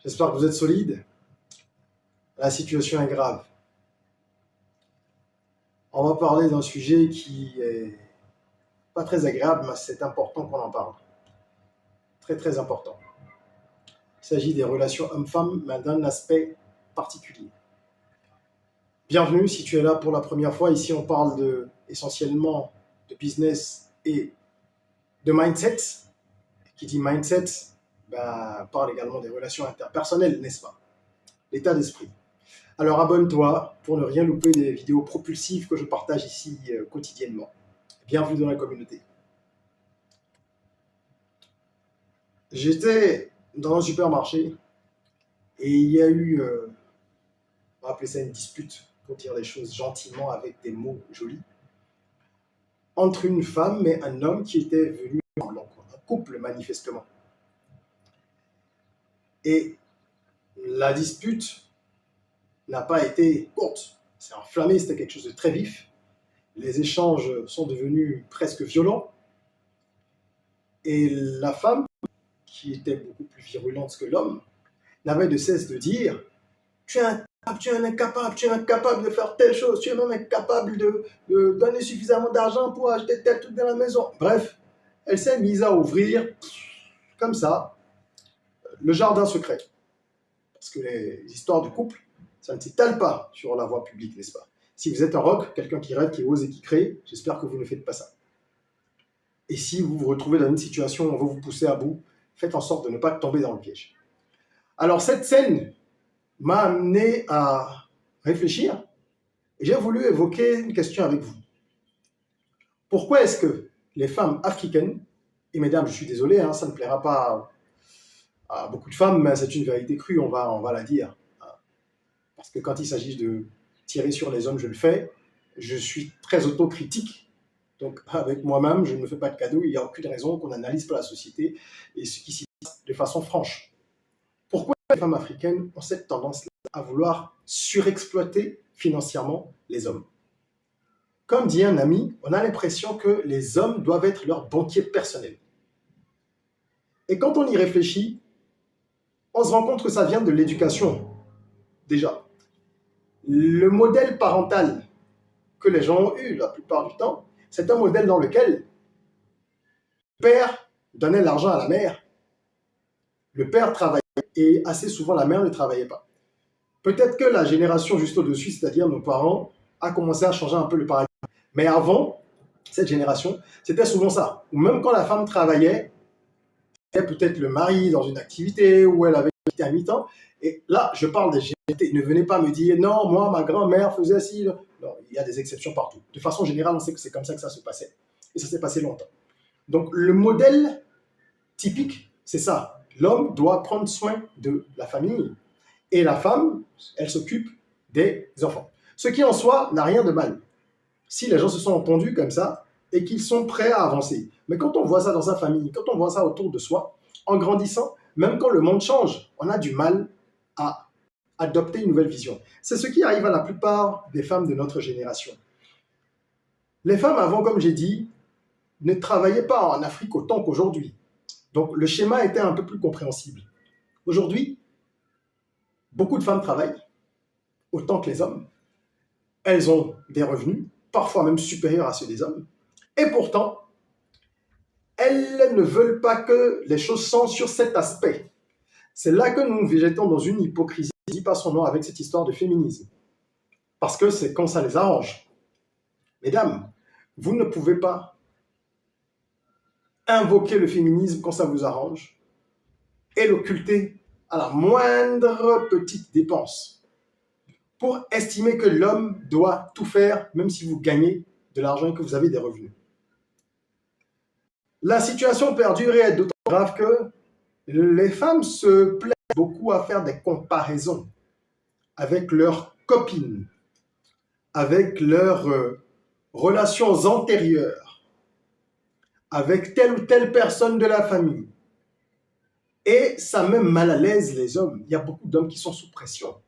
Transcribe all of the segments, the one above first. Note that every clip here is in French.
J'espère que vous êtes solide. La situation est grave. On va parler d'un sujet qui est pas très agréable, mais c'est important qu'on en parle. Très très important. Il s'agit des relations hommes-femmes, mais d'un aspect particulier. Bienvenue si tu es là pour la première fois. Ici, on parle essentiellement de business et de mindset. Qui dit mindset parle également des relations interpersonnelles, n'est-ce pas? L'état d'esprit. Alors abonne-toi pour ne rien louper des vidéos propulsives que je partage ici quotidiennement. Bienvenue dans la communauté. J'étais dans un supermarché et il y a eu, on va appeler ça une dispute, pour dire les choses gentiment avec des mots jolis, entre une femme et un homme qui était venu en blanc, un couple manifestement. Et la dispute n'a pas été courte, c'est enflammé, c'était quelque chose de très vif. Les échanges sont devenus presque violents. Et la femme, qui était beaucoup plus virulente que l'homme, n'avait de cesse de dire « Tu es incapable de faire telle chose, tu es même incapable de donner suffisamment d'argent pour acheter tel truc dans la maison. » Bref, elle s'est mise à ouvrir, comme ça, le jardin secret. Parce que les histoires de couple, ça ne s'étale pas sur la voie publique, n'est-ce pas? Si vous êtes un rock, quelqu'un qui rêve, qui ose et qui crée, j'espère que vous ne faites pas ça. Et si vous vous retrouvez dans une situation où on veut vous pousser à bout, faites en sorte de ne pas tomber dans le piège. Alors cette scène m'a amené à réfléchir et j'ai voulu évoquer une question avec vous. Pourquoi est-ce que les femmes africaines, et mesdames, je suis désolé, ça ne plaira pas à beaucoup de femmes, mais c'est une vérité crue, on va la dire. Parce que quand il s'agit de tirer sur les hommes, je le fais. Je suis très autocritique. Donc, avec moi-même, je ne me fais pas de cadeau. Il n'y a aucune raison qu'on n'analyse pas la société et ce qui s'y passe de façon franche. Pourquoi les femmes africaines ont cette tendance à vouloir surexploiter financièrement les hommes? Comme dit un ami, on a l'impression que les hommes doivent être leurs banquiers personnels. Et quand on y réfléchit, on se rend compte que ça vient de l'éducation, déjà. Le modèle parental que les gens ont eu la plupart du temps, c'est un modèle dans lequel le père donnait l'argent à la mère, le père travaillait et assez souvent la mère ne travaillait pas. Peut-être que la génération juste au-dessus, c'est-à-dire nos parents, a commencé à changer un peu le paradigme. Mais avant, cette génération, c'était souvent ça. Ou même quand la femme travaillait, c'était peut-être le mari dans une activité où elle avait une activité à mi-temps. Et là, je parle des généralités. Ne venez pas me dire, non, moi, ma grand-mère faisait ci. Non, il y a des exceptions partout. De façon générale, on sait que c'est comme ça que ça se passait. Et ça s'est passé longtemps. Donc, le modèle typique, c'est ça. L'homme doit prendre soin de la famille. Et la femme, elle s'occupe des enfants. Ce qui, en soi, n'a rien de mal. Si les gens se sont entendus comme ça et qu'ils sont prêts à avancer. Mais quand on voit ça dans sa famille, quand on voit ça autour de soi, en grandissant, même quand le monde change, on a du mal à adopter une nouvelle vision. C'est ce qui arrive à la plupart des femmes de notre génération. Les femmes avant, comme j'ai dit, ne travaillaient pas en Afrique autant qu'aujourd'hui. Donc le schéma était un peu plus compréhensible. Aujourd'hui, beaucoup de femmes travaillent autant que les hommes. Elles ont des revenus, parfois même supérieurs à ceux des hommes. Et pourtant, elles ne veulent pas que les choses sont sur cet aspect. C'est là que nous végétons dans une hypocrisie, dit pas son nom, avec cette histoire de féminisme. Parce que c'est quand ça les arrange. Mesdames, vous ne pouvez pas invoquer le féminisme quand ça vous arrange et l'occulter à la moindre petite dépense pour estimer que l'homme doit tout faire, même si vous gagnez de l'argent et que vous avez des revenus. La situation perdure et est d'autant grave que les femmes se plaisent beaucoup à faire des comparaisons avec leurs copines, avec leurs relations antérieures, avec telle ou telle personne de la famille. Et ça met mal à l'aise les hommes. Il y a beaucoup d'hommes qui sont sous pression.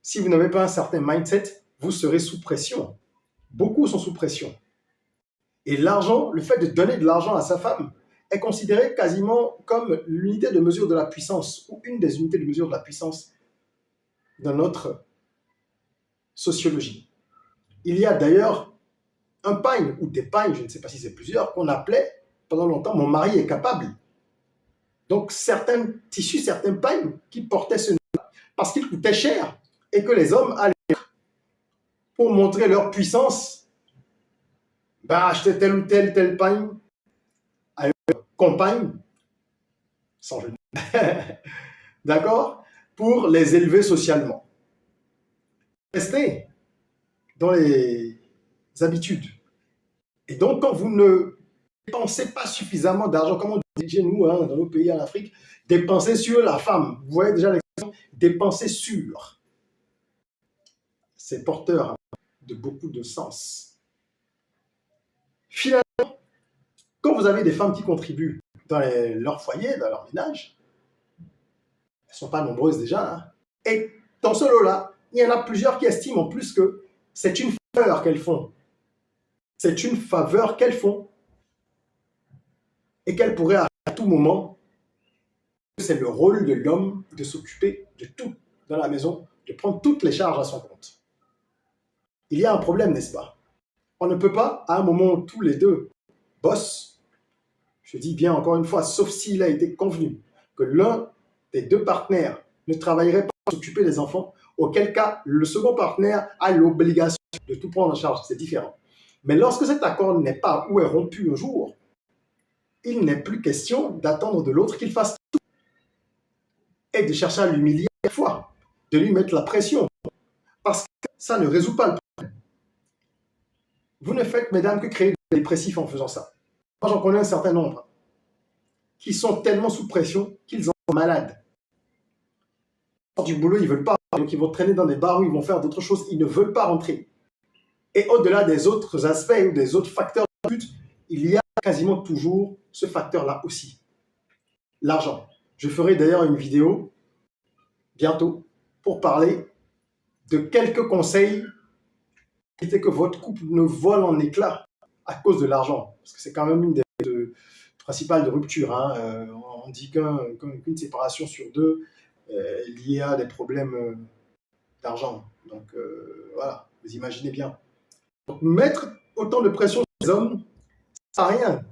Si vous n'avez pas un certain mindset, vous serez sous pression. Beaucoup sont sous pression. Et l'argent, le fait de donner de l'argent à sa femme, est considérée quasiment comme l'unité de mesure de la puissance, ou une des unités de mesure de la puissance dans notre sociologie. Il y a d'ailleurs un pagne, ou des pagnes, je ne sais pas si c'est plusieurs, qu'on appelait pendant longtemps « mon mari est capable ». Donc certains tissus, certains pagnes qui portaient ce nom parce qu'ils coûtaient cher et que les hommes allaient pour montrer leur puissance, acheter tel ou tel pagne à leur compagne, sans jeu de mots, d'accord, pour les élever socialement. Restez dans les habitudes. Et donc, quand vous ne dépensez pas suffisamment d'argent, comme on dit chez nous, dans nos pays en Afrique, dépenser sur la femme. Vous voyez déjà l'expression, dépenser sur. C'est porteur de beaucoup de sens. Finalement, quand vous avez des femmes qui contribuent dans leur foyer, dans leur ménage, elles ne sont pas nombreuses déjà, et dans ce lot-là, il y en a plusieurs qui estiment en plus que c'est une faveur qu'elles font. C'est une faveur qu'elles font et qu'elles pourraient à tout moment. C'est le rôle de l'homme de s'occuper de tout dans la maison, de prendre toutes les charges à son compte. Il y a un problème, n'est-ce pas? On ne peut pas, à un moment où tous les deux bossent, je dis bien encore une fois, sauf s'il a été convenu que l'un des deux partenaires ne travaillerait pas à s'occuper des enfants, auquel cas le second partenaire a l'obligation de tout prendre en charge, c'est différent. Mais lorsque cet accord n'est pas ou est rompu un jour, il n'est plus question d'attendre de l'autre qu'il fasse tout et de chercher à l'humilier à chaque fois, de lui mettre la pression, parce que ça ne résout pas le problème. Vous ne faites, mesdames, que créer des dépressifs en faisant ça. Moi, j'en connais un certain nombre qui sont tellement sous pression qu'ils en sont malades. Du boulot, ils ne veulent pas, donc ils vont traîner dans des bars où ils vont faire d'autres choses, ils ne veulent pas rentrer. Et au-delà des autres aspects ou des autres facteurs de but, il y a quasiment toujours ce facteur-là aussi. L'argent. Je ferai d'ailleurs une vidéo bientôt pour parler de quelques conseils qui étaient que votre couple ne vole en éclats à cause de l'argent. Parce que c'est quand même une des principales de rupture. On dit qu'une séparation sur deux est liée à des problèmes d'argent. Donc voilà, vous imaginez bien. Donc, mettre autant de pression sur les hommes, ça sert à rien.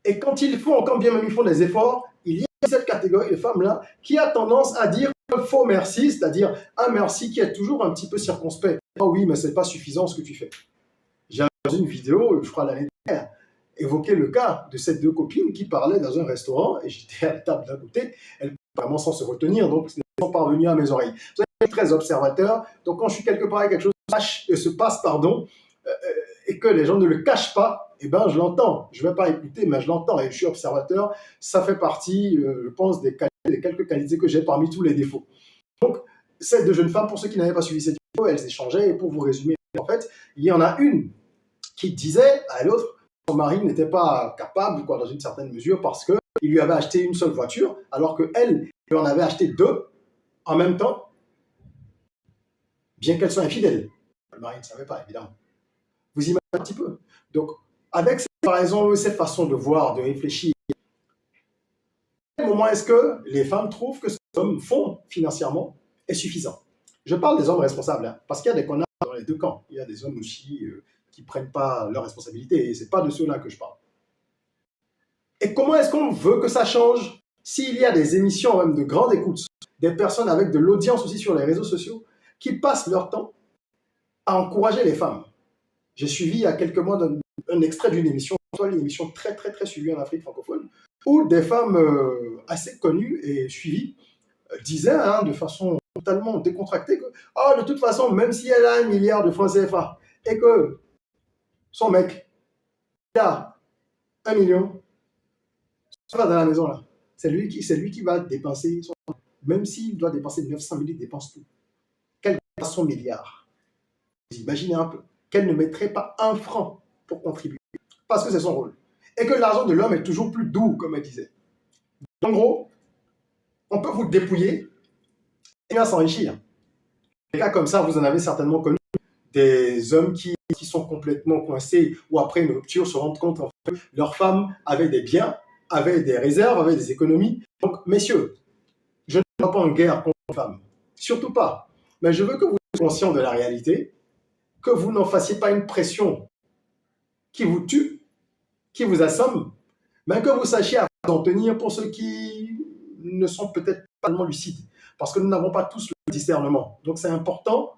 Et quand ils font, quand bien même ils font des efforts, il y a cette catégorie de femmes-là qui a tendance à dire un faux merci, c'est-à-dire un merci qui est toujours un petit peu circonspect. Oh oui, mais c'est pas suffisant ce que tu fais. J'ai dans une vidéo, je crois l'année dernière, évoqué le cas de ces deux copines qui parlaient dans un restaurant et j'étais à la table d'un côté, elles vraiment sans se retenir, donc elles sont parvenues à mes oreilles. Vous êtes très observateur, donc quand je suis quelque part et quelque chose se passe, et que les gens ne le cachent pas, eh ben, je l'entends. Je ne vais pas écouter, mais je l'entends et je suis observateur. Ça fait partie, je pense, des quelques qualités que j'ai parmi tous les défauts. Donc, ces deux jeunes femmes, pour ceux qui n'avaient pas suivi cette vidéo, elles échangeaient et pour vous résumer, en fait, il y en a une qui disait à l'autre que son mari n'était pas capable, dans une certaine mesure, parce qu'il lui avait acheté une seule voiture, alors qu'elle lui en avait acheté deux en même temps, bien qu'elle soit infidèle. Le mari ne savait pas, évidemment. Vous imaginez un petit peu. Donc, avec cette comparaison, cette façon de voir, de réfléchir, à quel moment est-ce que les femmes trouvent que ce que les hommes font financièrement est suffisant? Je parle des hommes responsables, parce qu'il y a des connards dans les deux camps. Il y a des hommes aussi qui ne prennent pas leurs responsabilités, et ce n'est pas de ceux-là que je parle. Et comment est-ce qu'on veut que ça change s'il y a des émissions même de grande écoute, des personnes avec de l'audience aussi sur les réseaux sociaux, qui passent leur temps à encourager les femmes? J'ai suivi il y a quelques mois un extrait d'une émission, une émission très très très suivie en Afrique francophone, où des femmes assez connues et suivies disaient de façon totalement décontractée que de toute façon, même si elle a 1 milliard de francs CFA et que son mec a 1 million, ça va dans la maison là. C'est lui qui va dépenser, même s'il doit dépenser 900 000, il dépense tout. Quel est son milliard? Vous imaginez un peu qu'elle ne mettrait pas 1 franc pour contribuer, parce que c'est son rôle. Et que l'argent de l'homme est toujours plus doux, comme elle disait. En gros, on peut vous dépouiller et bien s'enrichir. Des cas comme ça, vous en avez certainement connu, des hommes qui sont complètement coincés ou après une rupture se rendent compte en fait, que leurs femmes avaient des biens, avaient des réserves, avaient des économies. Donc, messieurs, je ne suis pas en guerre contre les femmes, surtout pas. Mais je veux que vous soyez conscients de la réalité, que vous n'en fassiez pas une pression qui vous tue, qui vous assomme, mais que vous sachiez à vous en tenir pour ceux qui ne sont peut-être pas tellement lucides, parce que nous n'avons pas tous le discernement. Donc c'est important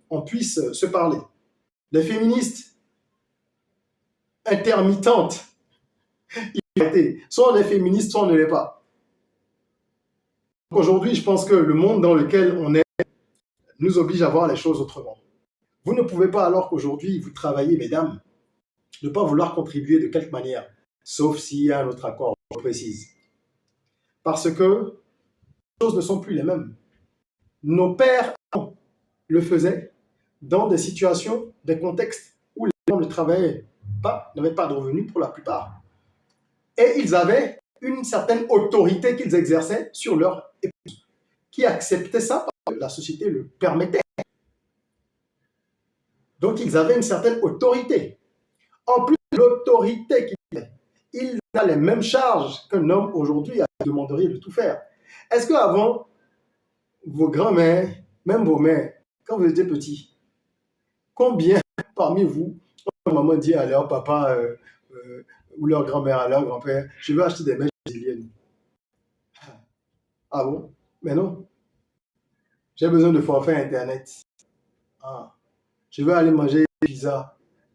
qu'on puisse se parler. Les féministes intermittentes, soit on est féministe, soit on ne l'est pas. Aujourd'hui, je pense que le monde dans lequel on est nous oblige à voir les choses autrement. Vous ne pouvez pas, alors qu'aujourd'hui vous travaillez, mesdames, ne pas vouloir contribuer de quelque manière, sauf s'il y a un autre accord, je précise. Parce que les choses ne sont plus les mêmes. Nos pères le faisaient dans des situations, des contextes où les gens ne travaillaient pas, n'avaient pas de revenus pour la plupart. Et ils avaient une certaine autorité qu'ils exerçaient sur leur épouse, qui acceptait ça parce que la société le permettait. Donc ils avaient une certaine autorité. En plus de l'autorité qu'il avait, il a les mêmes charges qu'un homme aujourd'hui, vous demanderiez de tout faire. Est-ce qu'avant, vos grands-mères, même vos mères, quand vous étiez petits, combien parmi vous, votre maman dit à leur papa ou leur grand-mère, à leur grand-père, je veux acheter des mèches brésiliennes. Ah bon? Mais non. J'ai besoin de forfait Internet. Ah. Je veux aller manger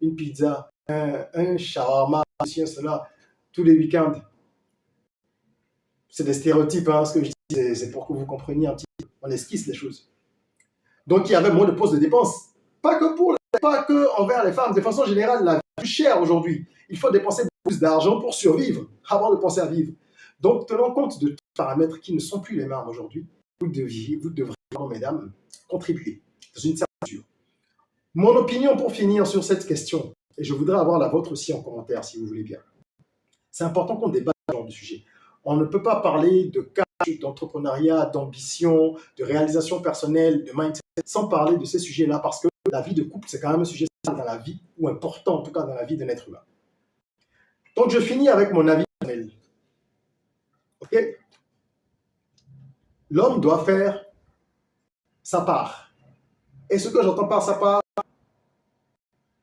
une pizza, un shawarma, cela, tous les week-ends. C'est des stéréotypes, hein, ce que je dis, c'est pour que vous compreniez un petit peu. On esquisse les choses. Donc il y avait moins de postes de dépenses. Pas que envers les femmes. De façon générale, la vie est plus chère aujourd'hui. Il faut dépenser plus d'argent pour survivre, avant de penser à vivre. Donc tenant compte de tous les paramètres qui ne sont plus les mêmes aujourd'hui, vous devrez, mesdames, contribuer dans une certaine mesure. Mon opinion pour finir sur cette question, et je voudrais avoir la vôtre aussi en commentaire si vous voulez bien. C'est important qu'on débatte ce genre de sujet. On ne peut pas parler de cash, d'entrepreneuriat, d'ambition, de réalisation personnelle, de mindset, sans parler de ces sujets-là, parce que la vie de couple, c'est quand même un sujet dans la vie, ou important en tout cas dans la vie d'un être humain. Donc je finis avec mon avis personnel. Ok? L'homme doit faire sa part. Et ce que j'entends par sa part,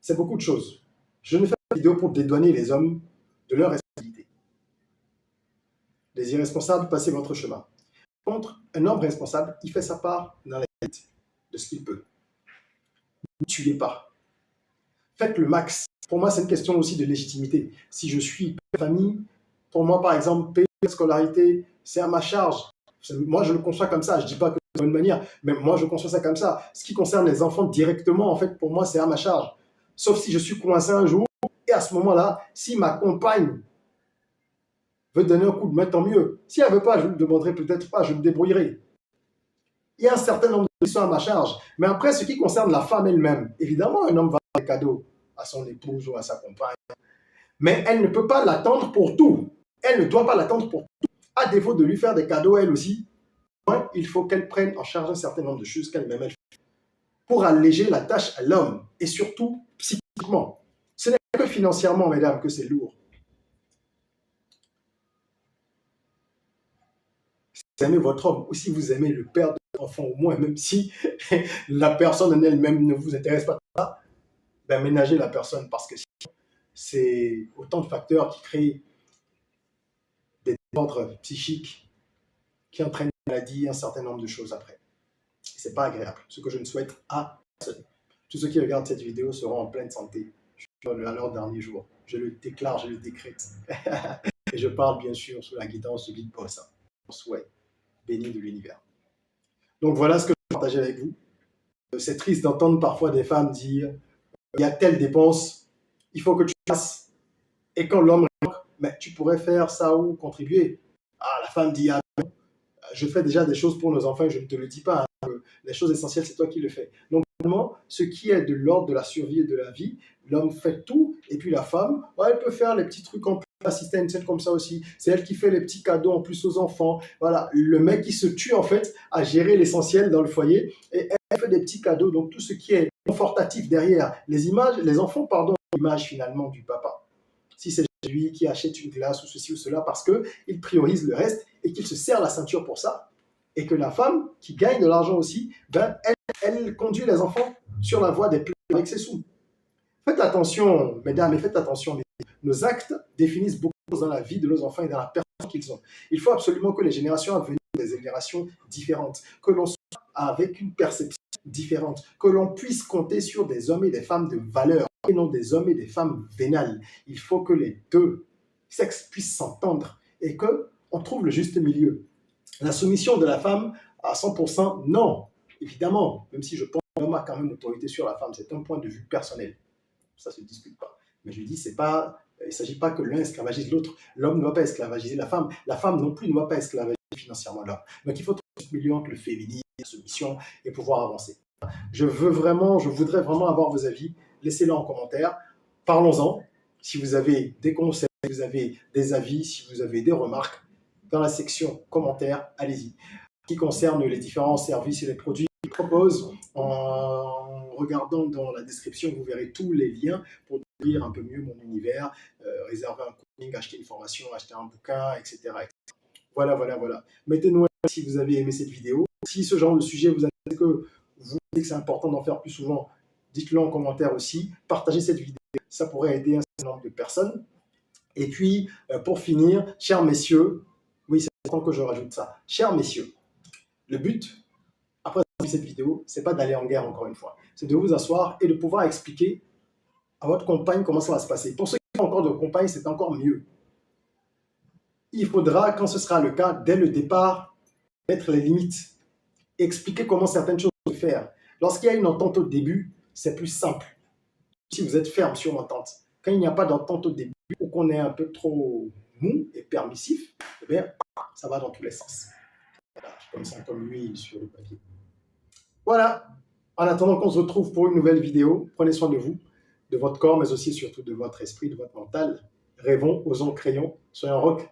c'est beaucoup de choses. Je ne fais pas de vidéo pour dédouaner les hommes de leur responsabilité. Les irresponsables, passez votre chemin. Par contre, un homme responsable, il fait sa part dans la limite de ce qu'il peut. Ne tuez pas. Faites le max. Pour moi, c'est une question aussi de légitimité. Si je suis père de famille, pour moi, par exemple, payer la scolarité, c'est à ma charge. Moi, je le conçois comme ça. Je ne dis pas que c'est de bonne manière, mais moi, je conçois ça comme ça. Ce qui concerne les enfants directement, en fait, pour moi, c'est à ma charge. Sauf si je suis coincé un jour, et à ce moment-là, si ma compagne veut donner un coup de main, tant mieux. Si elle ne veut pas, je ne le demanderai peut-être pas, je me débrouillerai. Il y a un certain nombre de questions à ma charge. Mais après, ce qui concerne la femme elle-même, évidemment, un homme va faire des cadeaux à son épouse ou à sa compagne. Mais elle ne peut pas l'attendre pour tout. Elle ne doit pas l'attendre pour tout. À défaut de lui faire des cadeaux, elle aussi, il faut qu'elle prenne en charge un certain nombre de choses qu'elle-même fait pour alléger la tâche à l'homme. Et surtout, psychiquement. Ce n'est que financièrement, mesdames, que c'est lourd. Si vous aimez votre homme, ou si vous aimez le père de votre enfant, au moins, même si la personne en elle-même ne vous intéresse pas, ben ménagez la personne, parce que c'est autant de facteurs qui créent des désordres psychiques, qui entraînent des maladies, un certain nombre de choses après. Ce n'est pas agréable, ce que je ne souhaite à personne. Tous ceux qui regardent cette vidéo seront en pleine santé à leur dernier jour. Je le déclare, je le décrète. Et je parle bien sûr sous la guidance du guide Bossa. Souhait béni de l'univers. Donc voilà ce que je partage avec vous. C'est triste d'entendre parfois des femmes dire il y a telle dépense, il faut que tu fasses. Et quand l'homme rentre, mais tu pourrais faire ça ou contribuer. Ah, la femme dit ah non, je fais déjà des choses pour nos enfants, je ne te le dis pas. Hein. Les choses essentielles, c'est toi qui le fais. Donc, vraiment, ce qui est de l'ordre de la survie et de la vie, l'homme fait tout, et puis la femme, elle peut faire les petits trucs en plus, assister à une scène comme ça aussi. C'est elle qui fait les petits cadeaux en plus aux enfants. Voilà, le mec qui se tue en fait à gérer l'essentiel dans le foyer, et elle fait des petits cadeaux. Donc, tout ce qui est confortatif derrière. Les images, les enfants, pardon, l'image finalement du papa. Si c'est lui qui achète une glace ou ceci ou cela parce qu'il priorise le reste et qu'il se serre la ceinture pour ça, et que la femme qui gagne de l'argent aussi, ben, elle conduit les enfants sur la voie des plans avec ses sous. Faites attention, mesdames, et faites attention. Nos actes définissent beaucoup de choses dans la vie de nos enfants et dans la personne qu'ils ont. Il faut absolument que les générations à venir aient des générations différentes, que l'on soit avec une perception différente, que l'on puisse compter sur des hommes et des femmes de valeur et non des hommes et des femmes vénales. Il faut que les deux sexes puissent s'entendre et qu'on trouve le juste milieu. La soumission de la femme à 100%, non, évidemment, même si je pense que l'homme a quand même autorité sur la femme, c'est un point de vue personnel. Ça ne se discute pas. Mais je dis, il ne s'agit pas que l'un esclavagise l'autre. L'homme ne doit pas esclavagiser la femme non plus ne doit pas esclavagiser financièrement l'homme. Donc il faut trouver ce milieu entre le féminisme, la soumission et pouvoir avancer. Je voudrais vraiment avoir vos avis. Laissez-les en commentaire. Parlons-en. Si vous avez des conseils, si vous avez des avis, si vous avez des remarques, dans la section commentaires, allez-y. Qui concerne les différents services et les produits qu'ils proposent, en regardant dans la description, vous verrez tous les liens pour découvrir un peu mieux mon univers, réserver un coaching, acheter une formation, acheter un bouquin, etc. etc. Voilà. Mettez-nous si vous avez aimé cette vidéo. Si ce genre de sujet vous intéresse, que vous pensez que c'est important d'en faire plus souvent, dites-le en commentaire aussi. Partagez cette vidéo, ça pourrait aider un certain nombre de personnes. Et puis, pour finir, chers messieurs, oui, c'est important que je rajoute ça. Chers messieurs, le but, après avoir vu cette vidéo, c'est pas d'aller en guerre encore une fois. C'est de vous asseoir et de pouvoir expliquer à votre compagne comment ça va se passer. Pour ceux qui ont encore de compagne, c'est encore mieux. Il faudra, quand ce sera le cas, dès le départ, mettre les limites. Expliquer comment certaines choses se faire. Lorsqu'il y a une entente au début, c'est plus simple. Si vous êtes ferme sur l'entente. Quand il n'y a pas d'entente au début, ou qu'on est un peu trop mou et permissif, eh bien, ça va dans tous les sens. Voilà, comme ça, comme l'huile sur le papier. Voilà. En attendant qu'on se retrouve pour une nouvelle vidéo, prenez soin de vous, de votre corps, mais aussi surtout de votre esprit, de votre mental. Rêvons, osons, créons, soyons rock.